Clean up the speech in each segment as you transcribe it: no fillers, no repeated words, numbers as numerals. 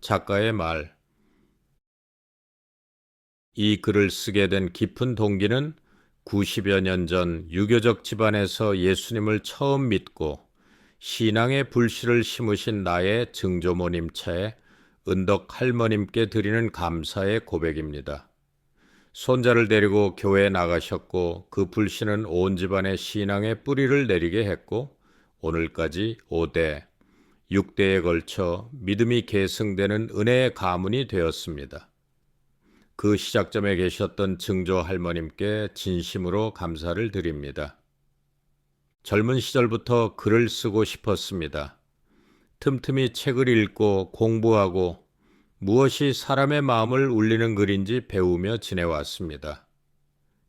작가의 말. 이 글을 쓰게 된 깊은 동기는 90여 년 전 유교적 집안에서 예수님을 처음 믿고 신앙의 불씨를 심으신 나의 증조모님 차에 은덕 할머님께 드리는 감사의 고백입니다. 손자를 데리고 교회에 나가셨고 그 불씨는 온 집안의 신앙의 뿌리를 내리게 했고 오늘까지 5대, 6대에 걸쳐 믿음이 계승되는 은혜의 가문이 되었습니다. 그 시작점에 계셨던 증조 할머님께 진심으로 감사를 드립니다. 젊은 시절부터 글을 쓰고 싶었습니다. 틈틈이 책을 읽고 공부하고 무엇이 사람의 마음을 울리는 글인지 배우며 지내왔습니다.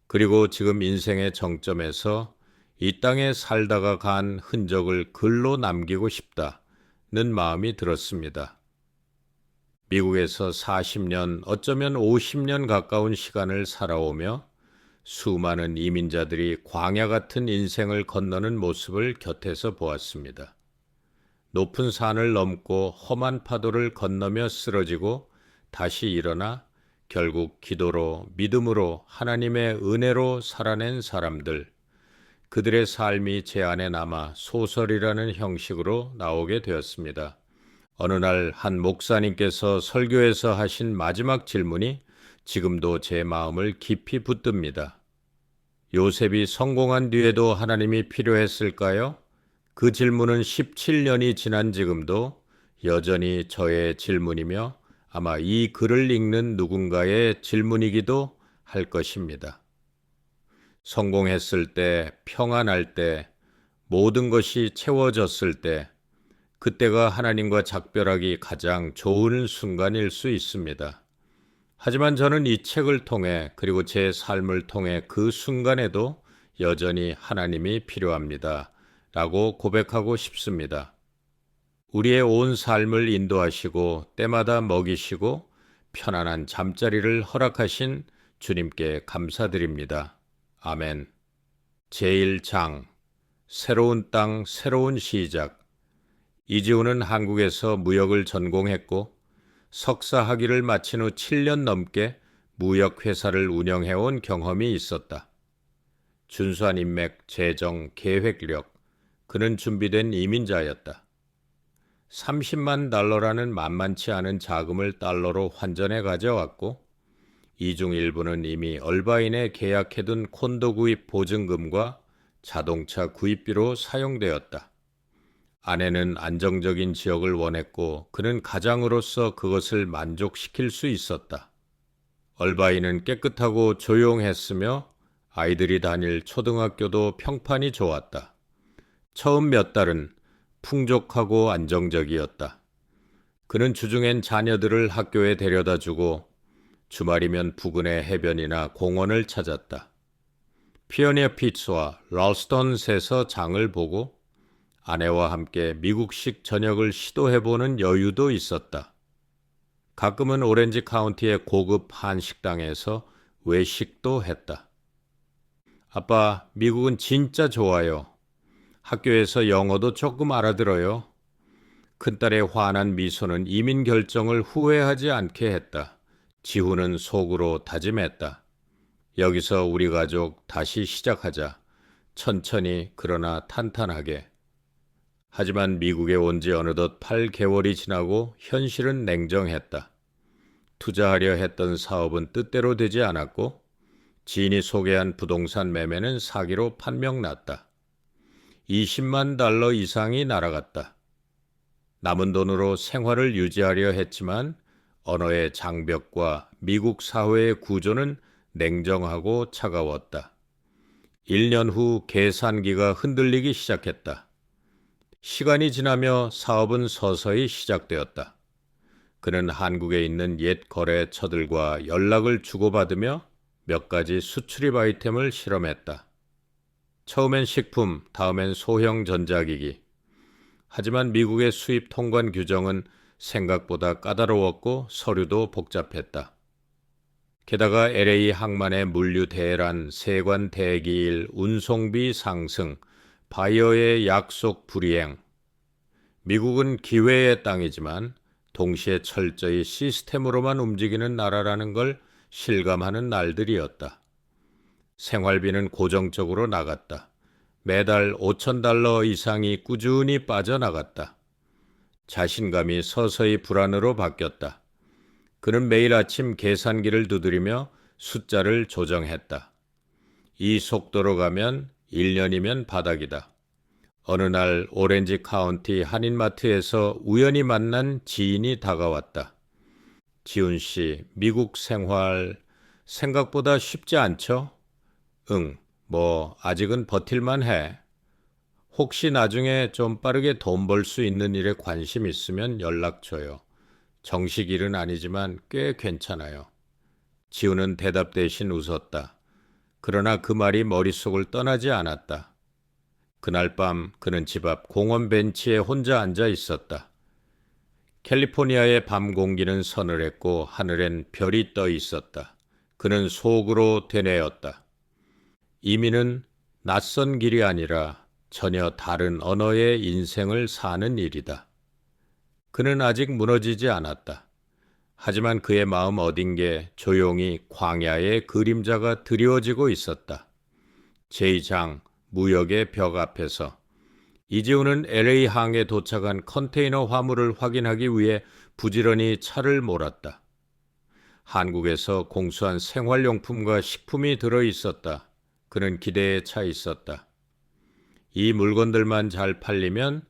그리고 지금 인생의 정점에서 이 땅에 살다가 간 흔적을 글로 남기고 싶다는 마음이 들었습니다. 미국에서 40년, 어쩌면 50년 가까운 시간을 살아오며 수많은 이민자들이 광야 같은 인생을 건너는 모습을 곁에서 보았습니다. 높은 산을 넘고 험한 파도를 건너며 쓰러지고 다시 일어나 결국 기도로, 믿음으로, 하나님의 은혜로 살아낸 사람들, 그들의 삶이 제 안에 남아 소설이라는 형식으로 나오게 되었습니다. 어느 날 한 목사님께서 설교에서 하신 마지막 질문이 지금도 제 마음을 깊이 붙듭니다. 요셉이 성공한 뒤에도 하나님이 필요했을까요? 그 질문은 17년이 지난 지금도 여전히 저의 질문이며 아마 이 글을 읽는 누군가의 질문이기도 할 것입니다. 성공했을 때, 평안할 때, 모든 것이 채워졌을 때, 그때가 하나님과 작별하기 가장 좋은 순간일 수 있습니다. 하지만 저는 이 책을 통해 그리고 제 삶을 통해 그 순간에도 여전히 하나님이 필요합니다. 라고 고백하고 싶습니다. 우리의 온 삶을 인도하시고 때마다 먹이시고 편안한 잠자리를 허락하신 주님께 감사드립니다. 아멘. 제1장 새로운 땅, 새로운 시작. 이지훈은 한국에서 무역을 전공했고 석사 학위를 마친 후 7년 넘게 무역회사를 운영해온 경험이 있었다. 준수한 인맥, 재정, 계획력, 그는 준비된 이민자였다. 30만 달러라는 만만치 않은 자금을 달러로 환전해 가져왔고 이 중 일부는 이미 얼바인에 계약해둔 콘도 구입 보증금과 자동차 구입비로 사용되었다. 아내는 안정적인 지역을 원했고 그는 가장으로서 그것을 만족시킬 수 있었다. 얼바인은 깨끗하고 조용했으며 아이들이 다닐 초등학교도 평판이 좋았다. 처음 몇 달은 풍족하고 안정적이었다. 그는 주중엔 자녀들을 학교에 데려다 주고 주말이면 부근의 해변이나 공원을 찾았다. 피오니어 피츠와 랄스톤에서 장을 보고 아내와 함께 미국식 저녁을 시도해보는 여유도 있었다. 가끔은 오렌지 카운티의 고급 한식당에서 외식도 했다. 아빠, 미국은 진짜 좋아요. 학교에서 영어도 조금 알아들어요. 큰딸의 환한 미소는 이민 결정을 후회하지 않게 했다. 지훈은 속으로 다짐했다. 여기서 우리 가족 다시 시작하자. 천천히 그러나 탄탄하게. 하지만 미국에 온 지 어느덧 8개월이 지나고 현실은 냉정했다. 투자하려 했던 사업은 뜻대로 되지 않았고 지인이 소개한 부동산 매매는 사기로 판명났다. 20만 달러 이상이 날아갔다. 남은 돈으로 생활을 유지하려 했지만 언어의 장벽과 미국 사회의 구조는 냉정하고 차가웠다. 1년 후 계산기가 흔들리기 시작했다. 시간이 지나며 사업은 서서히 시작되었다. 그는 한국에 있는 옛 거래처들과 연락을 주고받으며 몇 가지 수출입 아이템을 실험했다. 처음엔 식품, 다음엔 소형 전자기기. 하지만 미국의 수입 통관 규정은 생각보다 까다로웠고 서류도 복잡했다. 게다가 LA 항만의 물류 대란, 세관 대기일, 운송비 상승, 바이어의 약속 불이행. 미국은 기회의 땅이지만 동시에 철저히 시스템으로만 움직이는 나라라는 걸 실감하는 날들이었다. 생활비는 고정적으로 나갔다. 매달 $5,000 이상이 꾸준히 빠져나갔다. 자신감이 서서히 불안으로 바뀌었다. 그는 매일 아침 계산기를 두드리며 숫자를 조정했다. 이 속도로 가면 1년이면 바닥이다. 어느 날 오렌지 카운티 한인마트에서 우연히 만난 지인이 다가왔다. 지훈 씨, 미국 생활 생각보다 쉽지 않죠? 응, 아직은 버틸만 해. 혹시 나중에 좀 빠르게 돈 벌 수 있는 일에 관심 있으면 연락 줘요. 정식 일은 아니지만 꽤 괜찮아요. 지훈은 대답 대신 웃었다. 그러나 그 말이 머릿속을 떠나지 않았다. 그날 밤 그는 집 앞 공원 벤치에 혼자 앉아 있었다. 캘리포니아의 밤 공기는 서늘했고 하늘엔 별이 떠 있었다. 그는 속으로 되뇌었다. 이민은 낯선 길이 아니라 전혀 다른 언어의 인생을 사는 일이다. 그는 아직 무너지지 않았다. 하지만 그의 마음 어딘게 조용히 광야의 그림자가 드리워지고 있었다. 제2장 무역의 벽 앞에서 이지훈은 LA 항에 도착한 컨테이너 화물을 확인하기 위해 부지런히 차를 몰았다. 한국에서 공수한 생활용품과 식품이 들어 있었다. 그는 기대에 차 있었다. 이 물건들만 잘 팔리면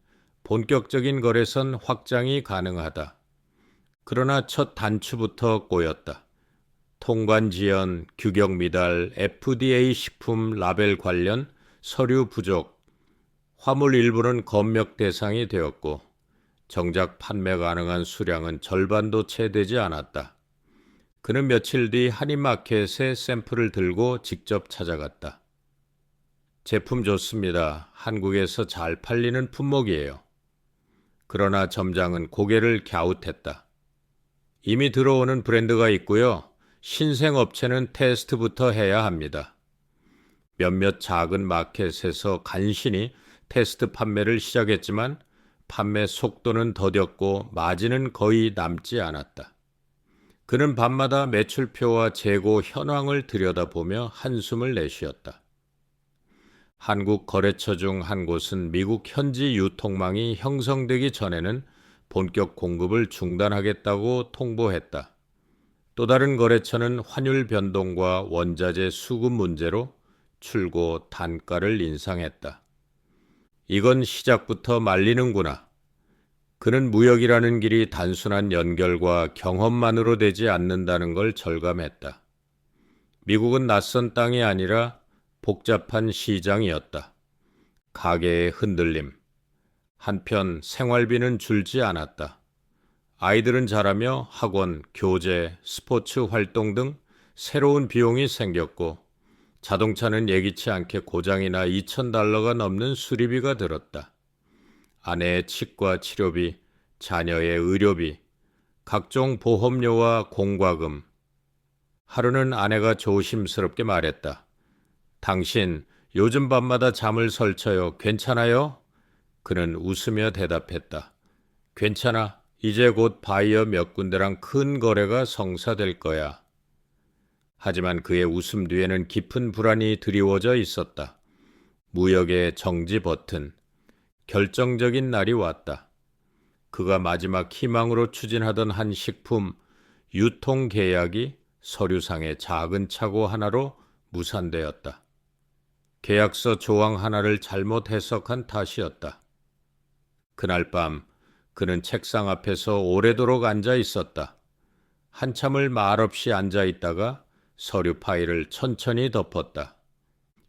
본격적인 거래선 확장이 가능하다. 그러나 첫 단추부터 꼬였다. 통관 지연, 규격 미달, FDA 식품 라벨 관련 서류 부족, 화물 일부는 검역 대상이 되었고 정작 판매 가능한 수량은 절반도 채 되지 않았다. 그는 며칠 뒤 한인마켓에 샘플을 들고 직접 찾아갔다. 제품 좋습니다. 한국에서 잘 팔리는 품목이에요. 그러나 점장은 고개를 갸웃했다. 이미 들어오는 브랜드가 있고요. 신생 업체는 테스트부터 해야 합니다. 몇몇 작은 마켓에서 간신히 테스트 판매를 시작했지만 판매 속도는 더뎠고 마진은 거의 남지 않았다. 그는 밤마다 매출표와 재고 현황을 들여다보며 한숨을 내쉬었다. 한국 거래처 중 한 곳은 미국 현지 유통망이 형성되기 전에는 본격 공급을 중단하겠다고 통보했다. 또 다른 거래처는 환율 변동과 원자재 수급 문제로 출고 단가를 인상했다. 이건 시작부터 말리는구나. 그는 무역이라는 길이 단순한 연결과 경험만으로 되지 않는다는 걸 절감했다. 미국은 낯선 땅이 아니라 복잡한 시장이었다. 가계의 흔들림. 한편 생활비는 줄지 않았다. 아이들은 자라며 학원, 교재, 스포츠 활동 등 새로운 비용이 생겼고 자동차는 예기치 않게 고장이나 $2,000가 넘는 수리비가 들었다. 아내의 치과 치료비, 자녀의 의료비, 각종 보험료와 공과금. 하루는 아내가 조심스럽게 말했다. 당신 요즘 밤마다 잠을 설쳐요. 괜찮아요? 그는 웃으며 대답했다. 괜찮아. 이제 곧 바이어 몇 군데랑 큰 거래가 성사될 거야. 하지만 그의 웃음 뒤에는 깊은 불안이 드리워져 있었다. 무역의 정지 버튼. 결정적인 날이 왔다. 그가 마지막 희망으로 추진하던 한 식품 유통 계약이 서류상의 작은 착오 하나로 무산되었다. 계약서 조항 하나를 잘못 해석한 탓이었다. 그날 밤 그는 책상 앞에서 오래도록 앉아 있었다. 한참을 말없이 앉아 있다가 서류 파일을 천천히 덮었다.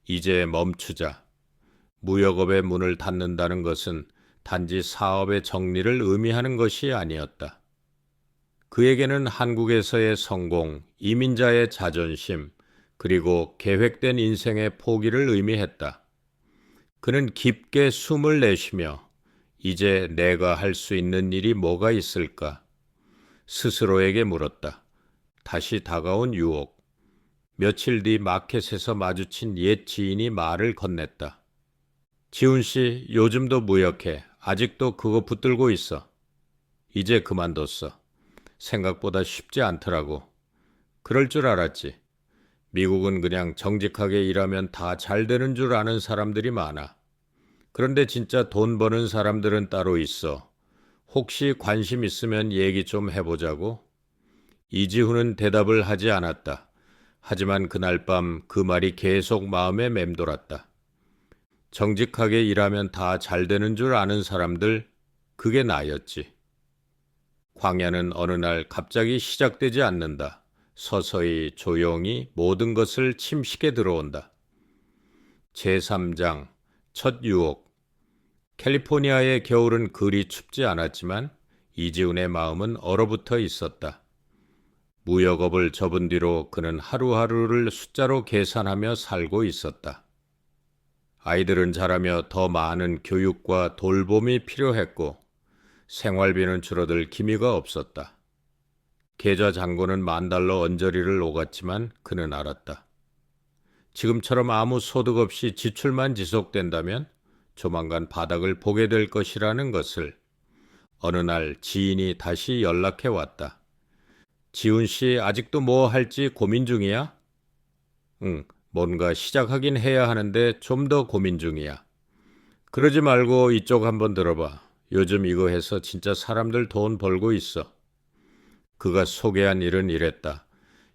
이제 멈추자. 무역업의 문을 닫는다는 것은 단지 사업의 정리를 의미하는 것이 아니었다. 그에게는 한국에서의 성공, 이민자의 자존심, 그리고 계획된 인생의 포기를 의미했다. 그는 깊게 숨을 내쉬며 이제 내가 할 수 있는 일이 뭐가 있을까? 스스로에게 물었다. 다시 다가온 유혹. 며칠 뒤 마켓에서 마주친 옛 지인이 말을 건넸다. 지훈 씨, 요즘도 무역해. 아직도 그거 붙들고 있어. 이제 그만뒀어. 생각보다 쉽지 않더라고. 그럴 줄 알았지. 미국은 그냥 정직하게 일하면 다 잘 되는 줄 아는 사람들이 많아. 그런데 진짜 돈 버는 사람들은 따로 있어. 혹시 관심 있으면 얘기 좀 해보자고? 이지훈은 대답을 하지 않았다. 하지만 그날 밤 그 말이 계속 마음에 맴돌았다. 정직하게 일하면 다 잘 되는 줄 아는 사람들, 그게 나였지. 광야는 어느 날 갑자기 시작되지 않는다. 서서히 조용히 모든 것을 침식에 들어온다. 제3장 첫 유혹. 캘리포니아의 겨울은 그리 춥지 않았지만 이지훈의 마음은 얼어붙어 있었다. 무역업을 접은 뒤로 그는 하루하루를 숫자로 계산하며 살고 있었다. 아이들은 자라며 더 많은 교육과 돌봄이 필요했고 생활비는 줄어들 기미가 없었다. 계좌 잔고는 $10,000 언저리를 오갔지만 그는 알았다. 지금처럼 아무 소득 없이 지출만 지속된다면 조만간 바닥을 보게 될 것이라는 것을. 어느 날 지인이 다시 연락해 왔다. 지훈 씨 아직도 뭐 할지 고민 중이야? 응, 뭔가 시작하긴 해야 하는데 좀 더 고민 중이야. 그러지 말고 이쪽 한번 들어봐. 요즘 이거 해서 진짜 사람들 돈 벌고 있어. 그가 소개한 일은 이랬다.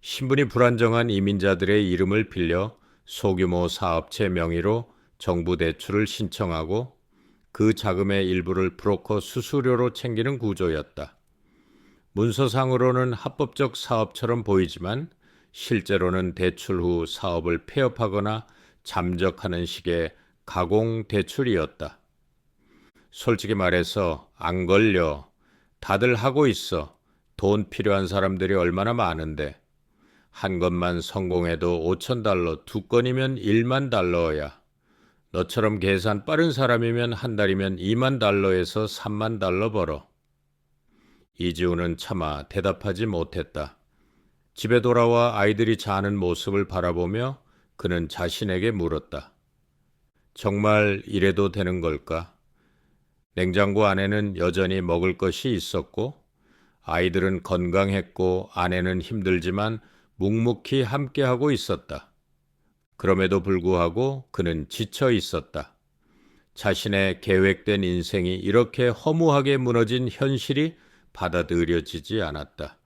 신분이 불안정한 이민자들의 이름을 빌려 소규모 사업체 명의로 정부 대출을 신청하고 그 자금의 일부를 브로커 수수료로 챙기는 구조였다. 문서상으로는 합법적 사업처럼 보이지만 실제로는 대출 후 사업을 폐업하거나 잠적하는 식의 가공 대출이었다. 솔직히 말해서 안 걸려. 다들 하고 있어. 돈 필요한 사람들이 얼마나 많은데. 한 건만 성공해도 $5,000, 두 건이면 $10,000야. 너처럼 계산 빠른 사람이면 한 달이면 $20,000에서 $30,000 벌어. 이지훈은 차마 대답하지 못했다. 집에 돌아와 아이들이 자는 모습을 바라보며 그는 자신에게 물었다. 정말 이래도 되는 걸까? 냉장고 안에는 여전히 먹을 것이 있었고 아이들은 건강했고 아내는 힘들지만 묵묵히 함께하고 있었다. 그럼에도 불구하고 그는 지쳐 있었다. 자신의 계획된 인생이 이렇게 허무하게 무너진 현실이 받아들여지지 않았다.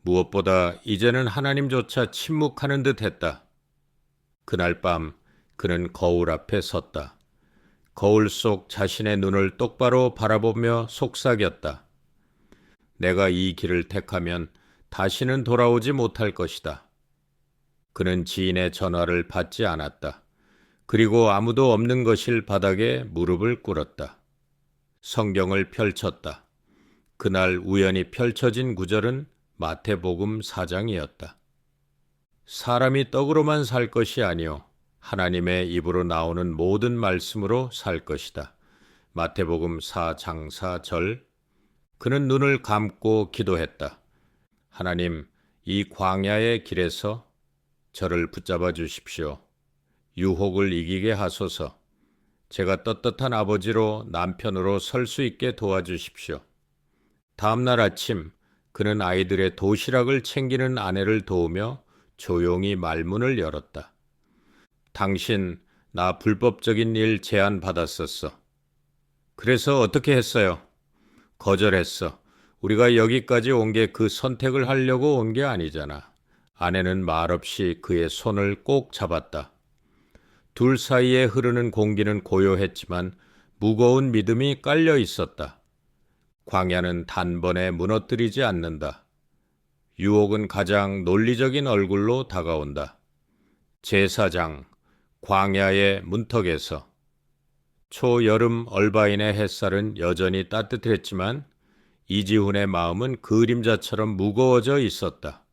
무엇보다 이제는 하나님조차 침묵하는 듯 했다. 그날 밤 그는 거울 앞에 섰다. 거울 속 자신의 눈을 똑바로 바라보며 속삭였다. 내가 이 길을 택하면 다시는 돌아오지 못할 것이다. 그는 지인의 전화를 받지 않았다. 그리고 아무도 없는 거실 바닥에 무릎을 꿇었다. 성경을 펼쳤다. 그날 우연히 펼쳐진 구절은 마태복음 4장이었다. 사람이 떡으로만 살 것이 아니요 하나님의 입으로 나오는 모든 말씀으로 살 것이다. 마태복음 4장 4절. 그는 눈을 감고 기도했다. 하나님, 이 광야의 길에서 저를 붙잡아 주십시오. 유혹을 이기게 하소서. 제가 떳떳한 아버지로 남편으로 설 수 있게 도와주십시오. 다음 날 아침 그는 아이들의 도시락을 챙기는 아내를 도우며 조용히 말문을 열었다. 당신, 나 불법적인 일 제안 받았었어. 그래서 어떻게 했어요? 거절했어. 우리가 여기까지 온 게 그 선택을 하려고 온 게 아니잖아. 아내는 말없이 그의 손을 꼭 잡았다. 둘 사이에 흐르는 공기는 고요했지만 무거운 믿음이 깔려 있었다. 광야는 단번에 무너뜨리지 않는다. 유혹은 가장 논리적인 얼굴로 다가온다. 제4장 광야의 문턱에서. 초여름 얼바인의 햇살은 여전히 따뜻했지만 이지훈의 마음은 그림자처럼 무거워져 있었다.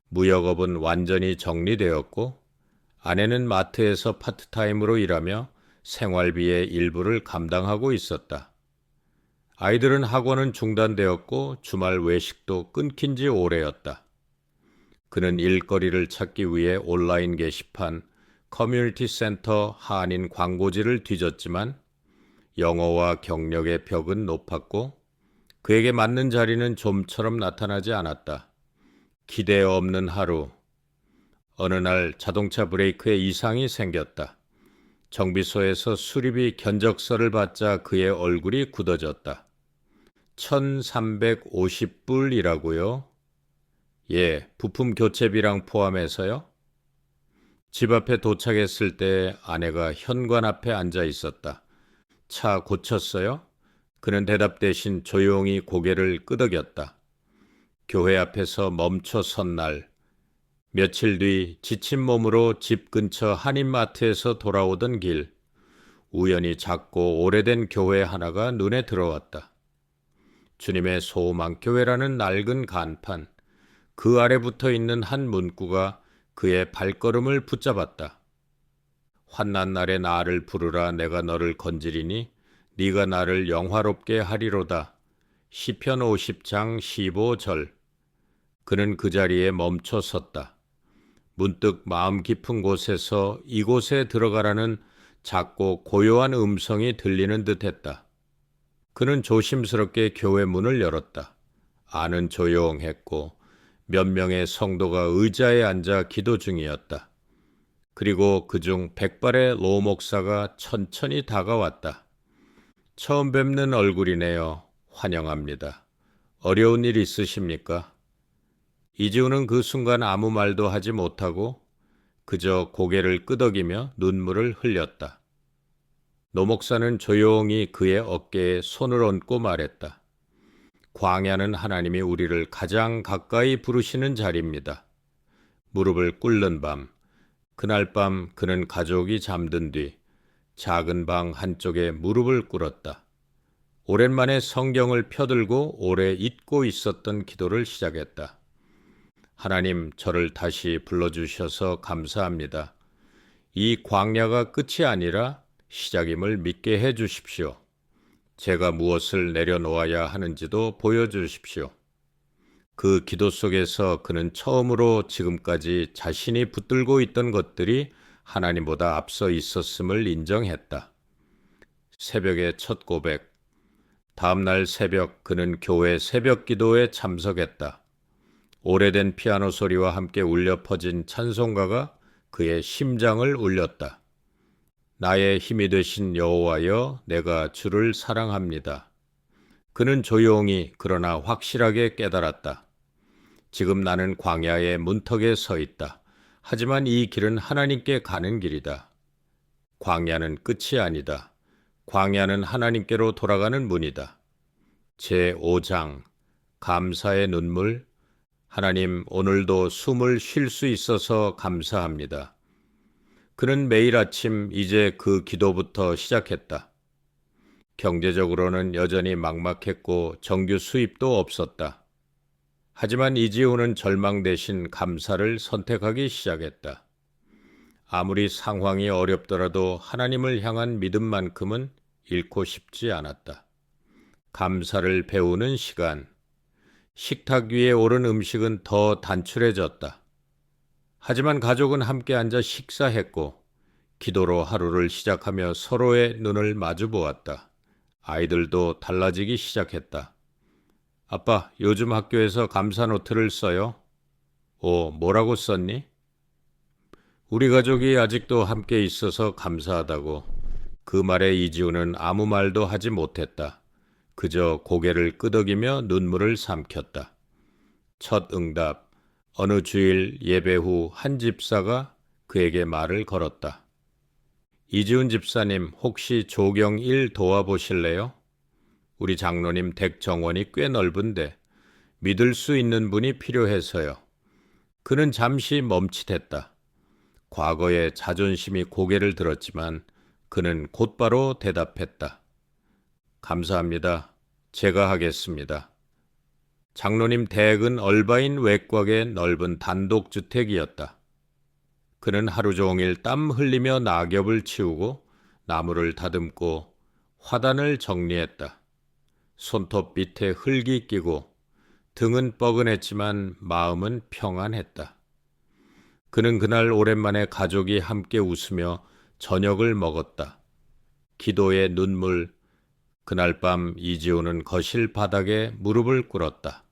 무역업은 완전히 정리되었고 아내는 마트에서 파트타임으로 일하며 생활비의 일부를 감당하고 있었다. 아이들은 학원은 중단되었고 주말 외식도 끊긴 지 오래였다. 그는 일거리를 찾기 위해 온라인 게시판, 커뮤니티 센터, 한인 광고지를 뒤졌지만 영어와 경력의 벽은 높았고 그에게 맞는 자리는 좀처럼 나타나지 않았다. 기대 없는 하루. 어느 날 자동차 브레이크에 이상이 생겼다. 정비소에서 수리비 견적서를 받자 그의 얼굴이 굳어졌다. 1350불이라고요? 예, 부품 교체비랑 포함해서요? 집 앞에 도착했을 때 아내가 현관 앞에 앉아 있었다. 차 고쳤어요? 그는 대답 대신 조용히 고개를 끄덕였다. 교회 앞에서 멈춰 선 날, 며칠 뒤 지친 몸으로 집 근처 한인마트에서 돌아오던 길, 우연히 작고 오래된 교회 하나가 눈에 들어왔다. 주님의 소망교회라는 낡은 간판, 그 아래 붙어 있는 한 문구가 그의 발걸음을 붙잡았다. 환난 날에 나를 부르라 내가 너를 건지리니 네가 나를 영화롭게 하리로다. 시편 50장 15절. 그는 그 자리에 멈춰 섰다. 문득 마음 깊은 곳에서 이곳에 들어가라는 작고 고요한 음성이 들리는 듯했다. 그는 조심스럽게 교회 문을 열었다. 안은 조용했고 몇 명의 성도가 의자에 앉아 기도 중이었다. 그리고 그중 백발의 로 목사가 천천히 다가왔다. 처음 뵙는 얼굴이네요. 환영합니다. 어려운 일 있으십니까? 이지우는 그 순간 아무 말도 하지 못하고 그저 고개를 끄덕이며 눈물을 흘렸다. 노 목사는 조용히 그의 어깨에 손을 얹고 말했다. 광야는 하나님이 우리를 가장 가까이 부르시는 자리입니다. 무릎을 꿇는 밤, 그날 밤 그는 가족이 잠든 뒤 작은 방 한쪽에 무릎을 꿇었다. 오랜만에 성경을 펴들고 오래 잊고 있었던 기도를 시작했다. 하나님, 저를 다시 불러주셔서 감사합니다. 이 광야가 끝이 아니라 시작임을 믿게 해 주십시오. 제가 무엇을 내려놓아야 하는지도 보여주십시오. 그 기도 속에서 그는 처음으로 지금까지 자신이 붙들고 있던 것들이 하나님보다 앞서 있었음을 인정했다. 새벽의 첫 고백. 다음 날 새벽 그는 교회 새벽 기도에 참석했다. 오래된 피아노 소리와 함께 울려 퍼진 찬송가가 그의 심장을 울렸다. 나의 힘이 되신 여호와여, 내가 주를 사랑합니다. 그는 조용히 그러나 확실하게 깨달았다. 지금 나는 광야의 문턱에 서 있다. 하지만 이 길은 하나님께 가는 길이다. 광야는 끝이 아니다. 광야는 하나님께로 돌아가는 문이다. 제5장 감사의 눈물. 하나님, 오늘도 숨을 쉴 수 있어서 감사합니다. 그는 매일 아침 이제 그 기도부터 시작했다. 경제적으로는 여전히 막막했고 정규 수입도 없었다. 하지만 이지호는 절망 대신 감사를 선택하기 시작했다. 아무리 상황이 어렵더라도 하나님을 향한 믿음만큼은 잃고 싶지 않았다. 감사를 배우는 시간. 식탁 위에 오른 음식은 더 단출해졌다. 하지만 가족은 함께 앉아 식사했고 기도로 하루를 시작하며 서로의 눈을 마주 보았다. 아이들도 달라지기 시작했다. 아빠, 요즘 학교에서 감사 노트를 써요? 오, 뭐라고 썼니? 우리 가족이 아직도 함께 있어서 감사하다고. 그 말에 이지우는 아무 말도 하지 못했다. 그저 고개를 끄덕이며 눈물을 삼켰다. 첫 응답. 어느 주일 예배 후 한 집사가 그에게 말을 걸었다. 이지훈 집사님, 혹시 조경 1 도와보실래요? 우리 장로님 댁 정원이 꽤 넓은데 믿을 수 있는 분이 필요해서요. 그는 잠시 멈칫했다. 과거에 자존심이 고개를 들었지만 그는 곧바로 대답했다. 감사합니다. 제가 하겠습니다. 장로님 댁은 얼바인 외곽의 넓은 단독주택이었다. 그는 하루 종일 땀 흘리며 낙엽을 치우고 나무를 다듬고 화단을 정리했다. 손톱 밑에 흙이 끼고 등은 뻐근했지만 마음은 평안했다. 그는 그날 오랜만에 가족이 함께 웃으며 저녁을 먹었다. 기도의 눈물, 그날 밤 이지호는 거실 바닥에 무릎을 꿇었다.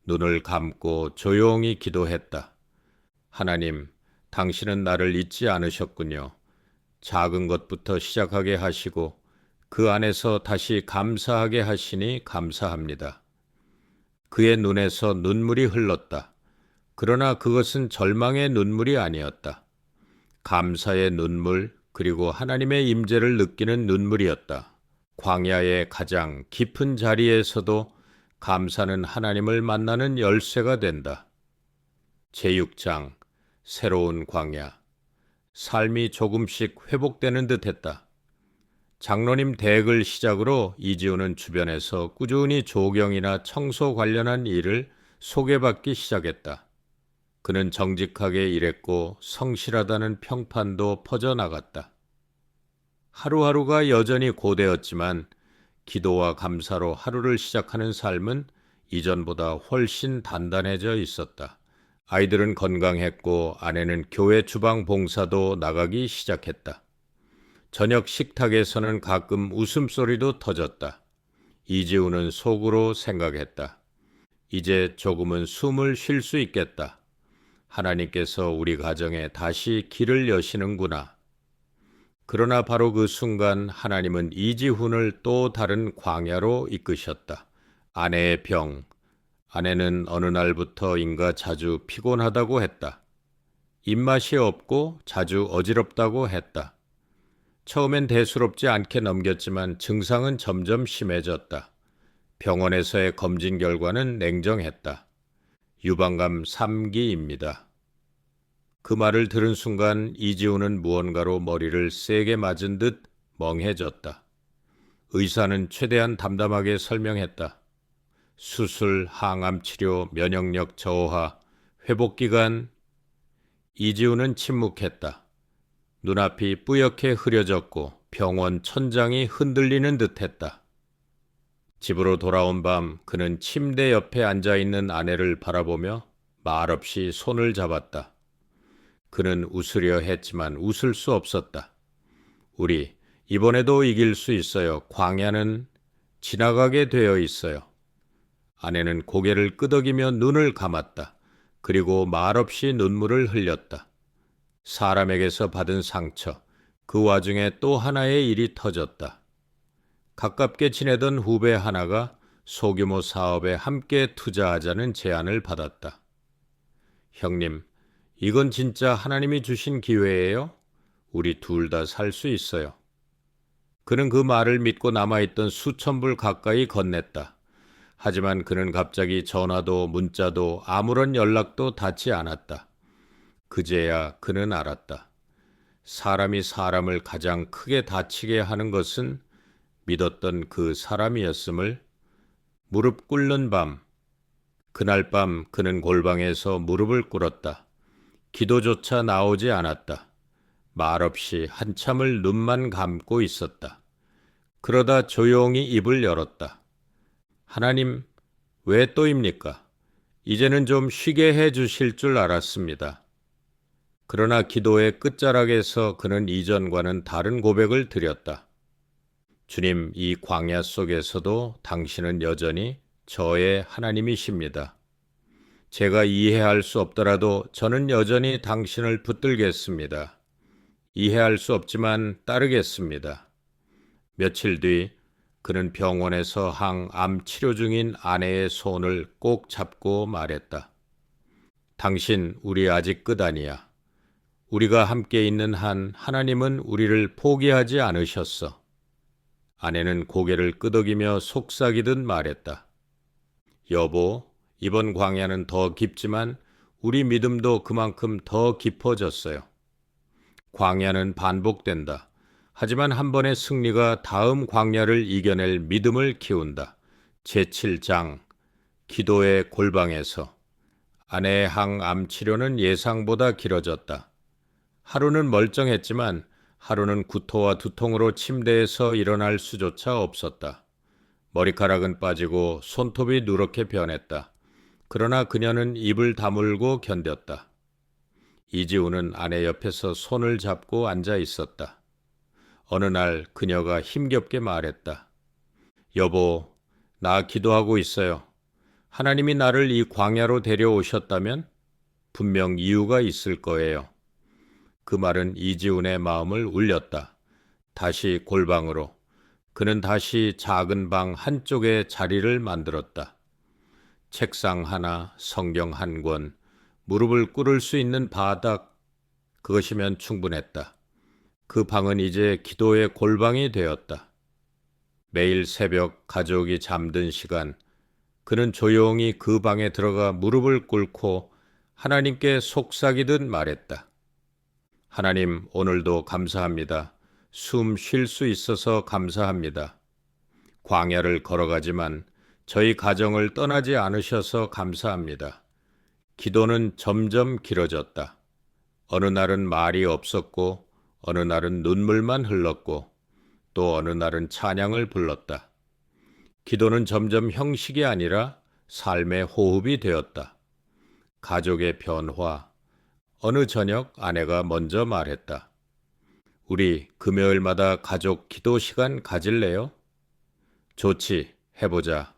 눈을 감고 조용히 기도했다. 하나님, 당신은 나를 잊지 않으셨군요. 작은 것부터 시작하게 하시고 그 안에서 다시 감사하게 하시니 감사합니다. 그의 눈에서 눈물이 흘렀다. 그러나 그것은 절망의 눈물이 아니었다. 감사의 눈물, 그리고 하나님의 임재를 느끼는 눈물이었다. 광야의 가장 깊은 자리에서도 감사는 하나님을 만나는 열쇠가 된다. 제6장 새로운 광야. 삶이 조금씩 회복되는 듯했다. 장로님 댁을 시작으로 이지호는 주변에서 꾸준히 조경이나 청소 관련한 일을 소개받기 시작했다. 그는 정직하게 일했고 성실하다는 평판도 퍼져나갔다. 하루하루가 여전히 고되었지만 기도와 감사로 하루를 시작하는 삶은 이전보다 훨씬 단단해져 있었다. 아이들은 건강했고 아내는 교회 주방 봉사도 나가기 시작했다. 저녁 식탁에서는 가끔 웃음소리도 터졌다. 이지우는 속으로 생각했다. 이제 조금은 숨을 쉴 수 있겠다. 하나님께서 우리 가정에 다시 길을 여시는구나. 그러나 바로 그 순간 하나님은 이지훈을 또 다른 광야로 이끄셨다. 아내의 병. 아내는 어느 날부터인가 자주 피곤하다고 했다. 입맛이 없고 자주 어지럽다고 했다. 처음엔 대수롭지 않게 넘겼지만 증상은 점점 심해졌다. 병원에서의 검진 결과는 냉정했다. 유방암 3기입니다. 그 말을 들은 순간 이지우는 무언가로 머리를 세게 맞은 듯 멍해졌다. 의사는 최대한 담담하게 설명했다. 수술, 항암 치료, 면역력 저하, 회복기간. 이지우는 침묵했다. 눈앞이 뿌옇게 흐려졌고 병원 천장이 흔들리는 듯했다. 집으로 돌아온 밤 그는 침대 옆에 앉아있는 아내를 바라보며 말없이 손을 잡았다. 그는 웃으려 했지만 웃을 수 없었다. 우리 이번에도 이길 수 있어요. 광야는 지나가게 되어 있어요. 아내는 고개를 끄덕이며 눈을 감았다. 그리고 말없이 눈물을 흘렸다. 사람에게서 받은 상처, 그 와중에 또 하나의 일이 터졌다. 가깝게 지내던 후배 하나가 소규모 사업에 함께 투자하자는 제안을 받았다. 형님, 이건 진짜 하나님이 주신 기회예요? 우리 둘 다 살 수 있어요. 그는 그 말을 믿고 남아있던 수천 불 가까이 건넸다. 하지만 그는 갑자기 전화도 문자도 아무런 연락도 닿지 않았다. 그제야 그는 알았다. 사람이 사람을 가장 크게 다치게 하는 것은 믿었던 그 사람이었음을. 무릎 꿇는 밤. 그날 밤 그는 골방에서 무릎을 꿇었다. 기도조차 나오지 않았다. 말없이 한참을 눈만 감고 있었다. 그러다 조용히 입을 열었다. 하나님, 왜 또입니까? 이제는 좀 쉬게 해 주실 줄 알았습니다. 그러나 기도의 끝자락에서 그는 이전과는 다른 고백을 드렸다. 주님, 이 광야 속에서도 당신은 여전히 저의 하나님이십니다. 제가 이해할 수 없더라도 저는 여전히 당신을 붙들겠습니다. 이해할 수 없지만 따르겠습니다. 며칠 뒤 그는 병원에서 항암 치료 중인 아내의 손을 꼭 잡고 말했다. 당신, 우리 아직 끝 아니야. 우리가 함께 있는 한 하나님은 우리를 포기하지 않으셨어. 아내는 고개를 끄덕이며 속삭이듯 말했다. 여보, 이번 광야는 더 깊지만 우리 믿음도 그만큼 더 깊어졌어요. 광야는 반복된다. 하지만 한 번의 승리가 다음 광야를 이겨낼 믿음을 키운다. 제7장 기도의 골방에서. 아내의 항암 치료는 예상보다 길어졌다. 하루는 멀쩡했지만 하루는 구토와 두통으로 침대에서 일어날 수조차 없었다. 머리카락은 빠지고 손톱이 누렇게 변했다. 그러나 그녀는 입을 다물고 견뎠다. 이지우는 아내 옆에서 손을 잡고 앉아 있었다. 어느 날 그녀가 힘겹게 말했다. 여보, 나 기도하고 있어요. 하나님이 나를 이 광야로 데려오셨다면 분명 이유가 있을 거예요. 그 말은 이지훈의 마음을 울렸다. 다시 골방으로. 그는 다시 작은 방 한쪽에 자리를 만들었다. 책상 하나, 성경 한 권, 무릎을 꿇을 수 있는 바닥, 그것이면 충분했다. 그 방은 이제 기도의 골방이 되었다. 매일 새벽 가족이 잠든 시간, 그는 조용히 그 방에 들어가 무릎을 꿇고 하나님께 속삭이듯 말했다. 하나님, 오늘도 감사합니다. 숨 쉴 수 있어서 감사합니다. 광야를 걸어가지만 저희 가정을 떠나지 않으셔서 감사합니다. 기도는 점점 길어졌다. 어느 날은 말이 없었고, 어느 날은 눈물만 흘렀고, 또 어느 날은 찬양을 불렀다. 기도는 점점 형식이 아니라 삶의 호흡이 되었다. 가족의 변화. 어느 저녁 아내가 먼저 말했다. 우리 금요일마다 가족 기도 시간 가질래요? 좋지, 해보자.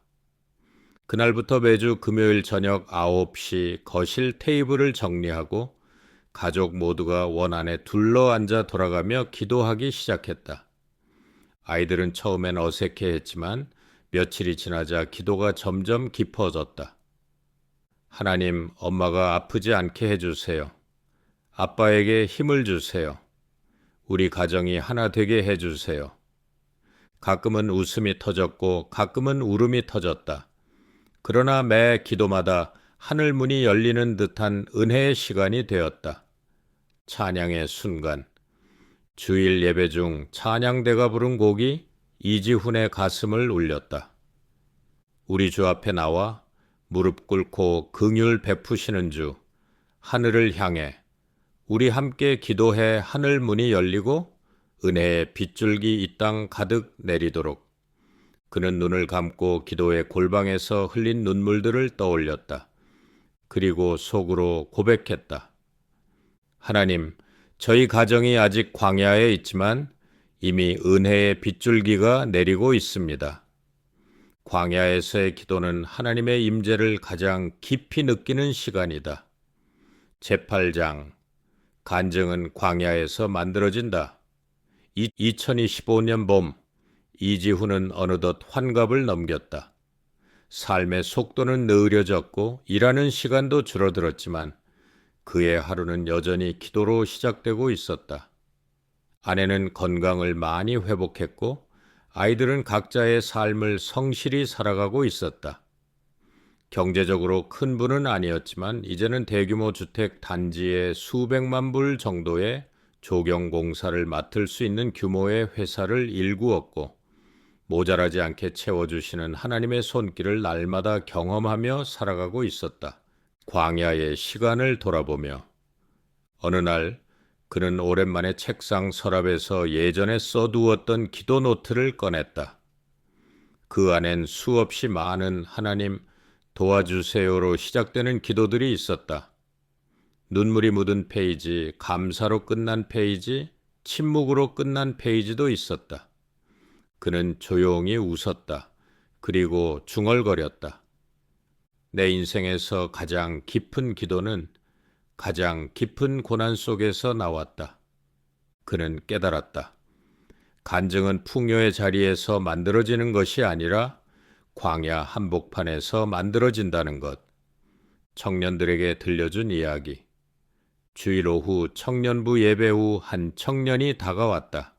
그날부터 매주 금요일 저녁 9시 거실 테이블을 정리하고 가족 모두가 원안에 둘러앉아 돌아가며 기도하기 시작했다. 아이들은 처음엔 어색해했지만 며칠이 지나자 기도가 점점 깊어졌다. 하나님, 엄마가 아프지 않게 해주세요. 아빠에게 힘을 주세요. 우리 가정이 하나 되게 해주세요. 가끔은 웃음이 터졌고 가끔은 울음이 터졌다. 그러나 매 기도마다 하늘 문이 열리는 듯한 은혜의 시간이 되었다. 찬양의 순간. 주일 예배 중 찬양대가 부른 곡이 이지훈의 가슴을 울렸다. 우리 주 앞에 나와 무릎 꿇고 긍휼 베푸시는 주, 하늘을 향해 우리 함께 기도해 하늘 문이 열리고 은혜의 빗줄기 이 땅 가득 내리도록. 그는 눈을 감고 기도의 골방에서 흘린 눈물들을 떠올렸다. 그리고 속으로 고백했다. 하나님, 저희 가정이 아직 광야에 있지만 이미 은혜의 빗줄기가 내리고 있습니다. 광야에서의 기도는 하나님의 임재를 가장 깊이 느끼는 시간이다. 제8장 간증은 광야에서 만들어진다. 2025년 봄, 이지훈은 어느덧 환갑을 넘겼다. 삶의 속도는 느려졌고 일하는 시간도 줄어들었지만 그의 하루는 여전히 기도로 시작되고 있었다. 아내는 건강을 많이 회복했고 아이들은 각자의 삶을 성실히 살아가고 있었다. 경제적으로 큰 부는 아니었지만 이제는 대규모 주택 단지의 수백만 불 정도의 조경 공사를 맡을 수 있는 규모의 회사를 일구었고 모자라지 않게 채워주시는 하나님의 손길을 날마다 경험하며 살아가고 있었다. 광야의 시간을 돌아보며 어느 날 그는 오랜만에 책상 서랍에서 예전에 써두었던 기도 노트를 꺼냈다. 그 안엔 수없이 많은 하나님 도와주세요로 시작되는 기도들이 있었다. 눈물이 묻은 페이지, 감사로 끝난 페이지, 침묵으로 끝난 페이지도 있었다. 그는 조용히 웃었다. 그리고 중얼거렸다. 내 인생에서 가장 깊은 기도는 가장 깊은 고난 속에서 나왔다. 그는 깨달았다. 간증은 풍요의 자리에서 만들어지는 것이 아니라 광야 한복판에서 만들어진다는 것. 청년들에게 들려준 이야기. 주일 오후 청년부 예배 후 한 청년이 다가왔다.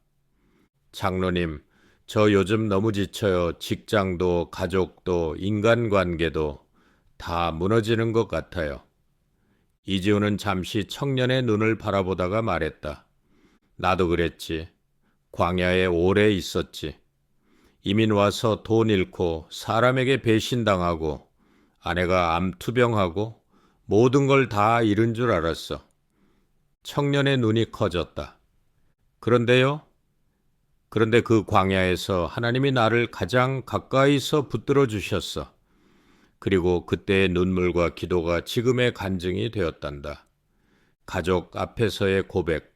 장로님, 저 요즘 너무 지쳐요. 직장도 가족도 인간관계도 다 무너지는 것 같아요. 이지훈은 잠시 청년의 눈을 바라보다가 말했다. 나도 그랬지. 광야에 오래 있었지. 이민 와서 돈 잃고 사람에게 배신당하고 아내가 암투병하고 모든 걸 다 잃은 줄 알았어. 청년의 눈이 커졌다. 그런데요? 그런데 그 광야에서 하나님이 나를 가장 가까이서 붙들어 주셨어. 그리고 그때의 눈물과 기도가 지금의 간증이 되었단다. 가족 앞에서의 고백,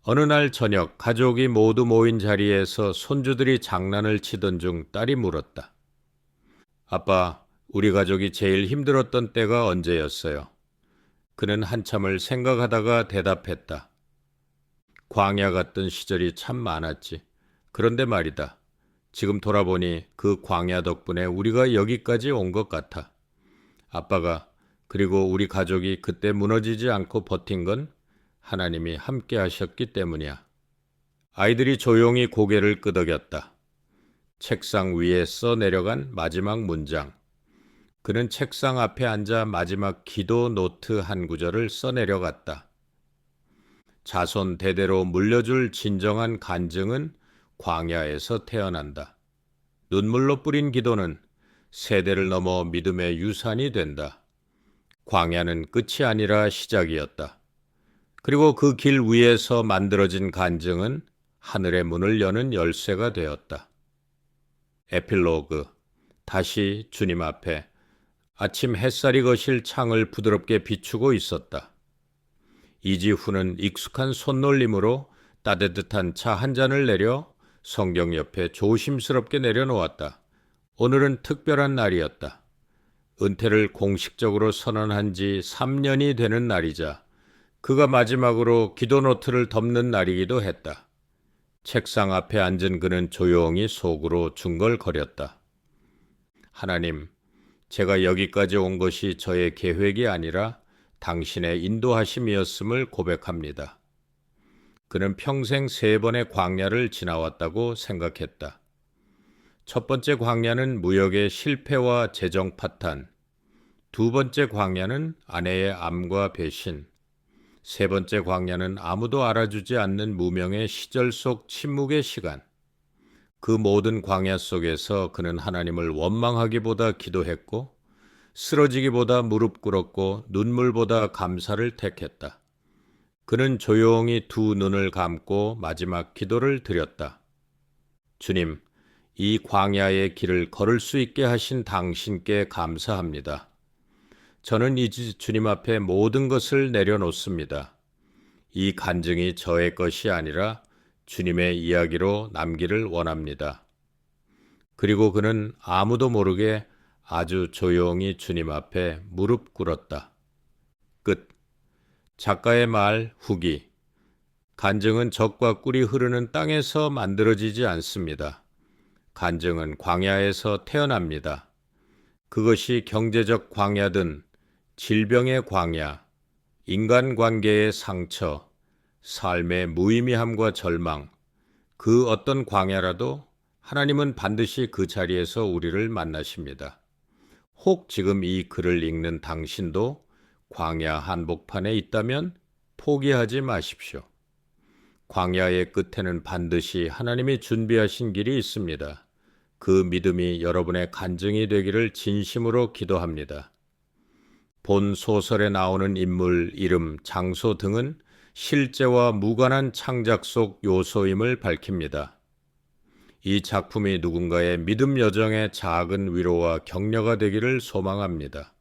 어느 날 저녁 가족이 모두 모인 자리에서 손주들이 장난을 치던 중 딸이 물었다. 아빠, 우리 가족이 제일 힘들었던 때가 언제였어요? 그는 한참을 생각하다가 대답했다. 광야 같던 시절이 참 많았지. 그런데 말이다. 지금 돌아보니 그 광야 덕분에 우리가 여기까지 온 것 같아. 아빠가 그리고 우리 가족이 그때 무너지지 않고 버틴 건 하나님이 함께 하셨기 때문이야. 아이들이 조용히 고개를 끄덕였다. 책상 위에 써 내려간 마지막 문장. 그는 책상 앞에 앉아 마지막 기도 노트 한 구절을 써 내려갔다. 자손 대대로 물려줄 진정한 간증은 광야에서 태어난다. 눈물로 뿌린 기도는 세대를 넘어 믿음의 유산이 된다. 광야는 끝이 아니라 시작이었다. 그리고 그 길 위에서 만들어진 간증은 하늘의 문을 여는 열쇠가 되었다. 에필로그. 다시 주님 앞에 아침 햇살이 거실 창을 부드럽게 비추고 있었다. 이지훈은 익숙한 손놀림으로 따뜻한 차 한 잔을 내려 성경 옆에 조심스럽게 내려놓았다. 오늘은 특별한 날이었다. 은퇴를 공식적으로 선언한 지 3년이 되는 날이자 그가 마지막으로 기도노트를 덮는 날이기도 했다. 책상 앞에 앉은 그는 조용히 속으로 중걸거렸다. 하나님, 제가 여기까지 온 것이 저의 계획이 아니라 당신의 인도하심이었음을 고백합니다. 그는 평생 3번의 광야를 지나왔다고 생각했다. 첫 번째 광야는 무역의 실패와 재정 파탄, 두 번째 광야는 아내의 암과 배신, 세 번째 광야는 아무도 알아주지 않는 무명의 시절 속 침묵의 시간. 그 모든 광야 속에서 그는 하나님을 원망하기보다 기도했고 쓰러지기보다 무릎 꿇었고 눈물보다 감사를 택했다. 그는 조용히 두 눈을 감고 마지막 기도를 드렸다. 주님, 이 광야의 길을 걸을 수 있게 하신 당신께 감사합니다. 저는 이제 주님 앞에 모든 것을 내려놓습니다. 이 간증이 저의 것이 아니라 주님의 이야기로 남기를 원합니다. 그리고 그는 아무도 모르게 아주 조용히 주님 앞에 무릎 꿇었다. 끝. 작가의 말 후기. 간증은 젖과 꿀이 흐르는 땅에서 만들어지지 않습니다. 간증은 광야에서 태어납니다. 그것이 경제적 광야든 질병의 광야, 인간관계의 상처, 삶의 무의미함과 절망, 그 어떤 광야라도 하나님은 반드시 그 자리에서 우리를 만나십니다. 혹 지금 이 글을 읽는 당신도 광야 한복판에 있다면 포기하지 마십시오. 광야의 끝에는 반드시 하나님이 준비하신 길이 있습니다. 그 믿음이 여러분의 간증이 되기를 진심으로 기도합니다. 본 소설에 나오는 인물, 이름, 장소 등은 실제와 무관한 창작 속 요소임을 밝힙니다. 이 작품이 누군가의 믿음 여정의 작은 위로와 격려가 되기를 소망합니다.